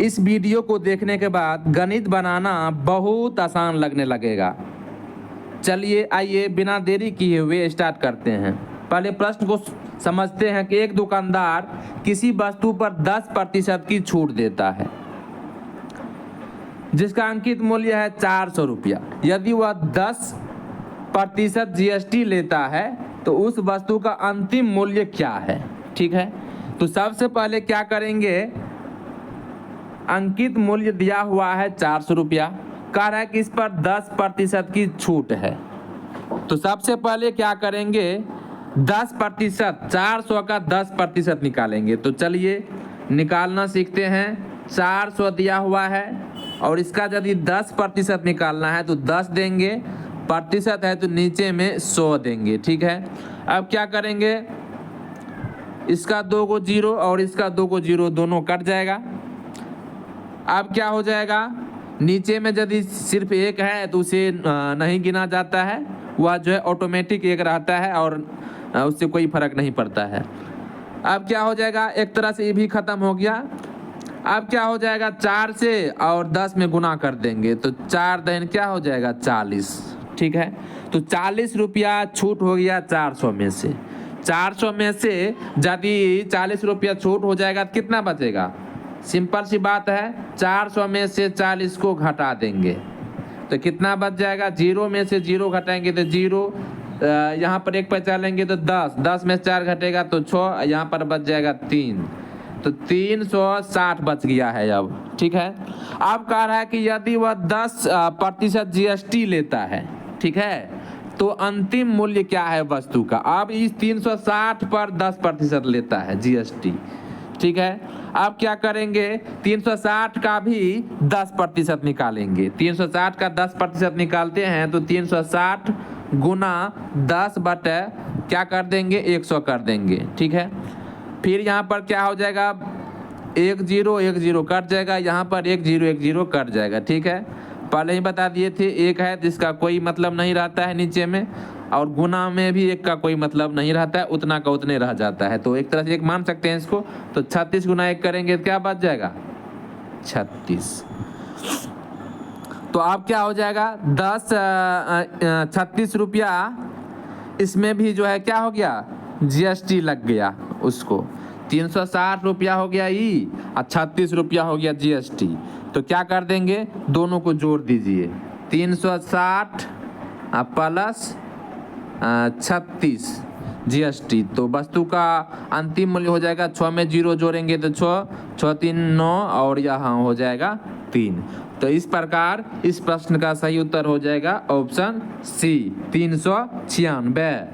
इस वीडियो को देखने के बाद गणित बनाना बहुत आसान लगने लगेगा। चलिए आइए बिना देरी किए हुए स्टार्ट करते हैं। पहले प्रश्न को समझते हैं कि एक दुकानदार किसी वस्तु पर 10% की छूट देता है जिसका अंकित मूल्य है 400 रुपया। यदि वह 10% जीएसटी लेता है तो उस वस्तु का अंतिम मूल्य क्या है। ठीक है, तो सबसे पहले क्या करेंगे, अंकित मूल्य दिया हुआ है 400 रुपया, कह रहा है कि इस पर 10% की छूट है। तो सबसे पहले क्या करेंगे, 10%, 400 का 10% निकालेंगे। तो चलिए निकालना सीखते हैं। 400 दिया हुआ है और इसका यदि 10% निकालना है तो 10 देंगे, प्रतिशत है तो नीचे में 100 देंगे। ठीक है, अब क्या करेंगे, इसका 2 को 0 और इसका 2 को 0 दोनों कट जाएगा। अब क्या हो जाएगा, नीचे में यदि सिर्फ एक है तो उसे नहीं गिना जाता है, वह जो है ऑटोमेटिक एक रहता है और उससे कोई फर्क नहीं पड़ता है। अब क्या हो जाएगा, एक तरह से ये भी खत्म हो गया। अब क्या हो जाएगा, 4 से और 10 में गुना कर देंगे तो 4 दिन क्या हो जाएगा, 40। ठीक है, तो 40 रुपया छूट हो गया 400 में से। 400 में से यदि 40 रुपया छूट हो जाएगा तो कितना बचेगा, सिंपल सी बात है, 400 में से 40 को घटा देंगे तो कितना बच जाएगा, 0 में से 0 घटाएंगे तो 0, यहाँ पर एक पैसा लेंगे तो 10, 10 में 4 घटेगा तो 6, यहाँ पर बच जाएगा 3, तो 360 बच गया है अब। ठीक है, अब कह रहा है कि यदि वह 10% जीएसटी लेता है, ठीक है, तो अंतिम मूल्य क्या है वस्तु का। अब इस 360 पर 10% लेता है जीएसटी। ठीक है, अब क्या करेंगे, 360 का भी 10% निकालेंगे। 360 का 10% निकालते हैं तो 360 गुना 10 बटे क्या कर देंगे, 100 कर देंगे। ठीक है, फिर यहाँ पर क्या हो जाएगा, 1 0 1 0 कट जाएगा, यहाँ पर 1 0 1 0 कट जाएगा। ठीक है, पहले ही बता दिए थे, एक है जिसका कोई मतलब नहीं रहता है नीचे में, और गुना में भी एक का कोई मतलब नहीं रहता है, उतना का उतने रह जाता है, तो एक तरह से एक मान सकते हैं इसको। तो 36 गुना 1 करेंगे तो क्या बच जाएगा, 36। तो अब क्या हो जाएगा, 36 रुपया, इसमें भी जो है क्या हो गया, जीएसटी लग गया उसको। 360 रुपया हो गया ई और 36 रुपया हो गया जीएसटी। तो क्या कर देंगे, दोनों को जोड़ दीजिए, 360 प्लस 36 जीएसटी, तो वस्तु का अंतिम मूल्य हो जाएगा, 6 में 0 जोड़ेंगे तो 6, 6 3 9 और यहाँ हो जाएगा 3। तो इस प्रकार इस प्रश्न का सही उत्तर हो जाएगा ऑप्शन सी, 396।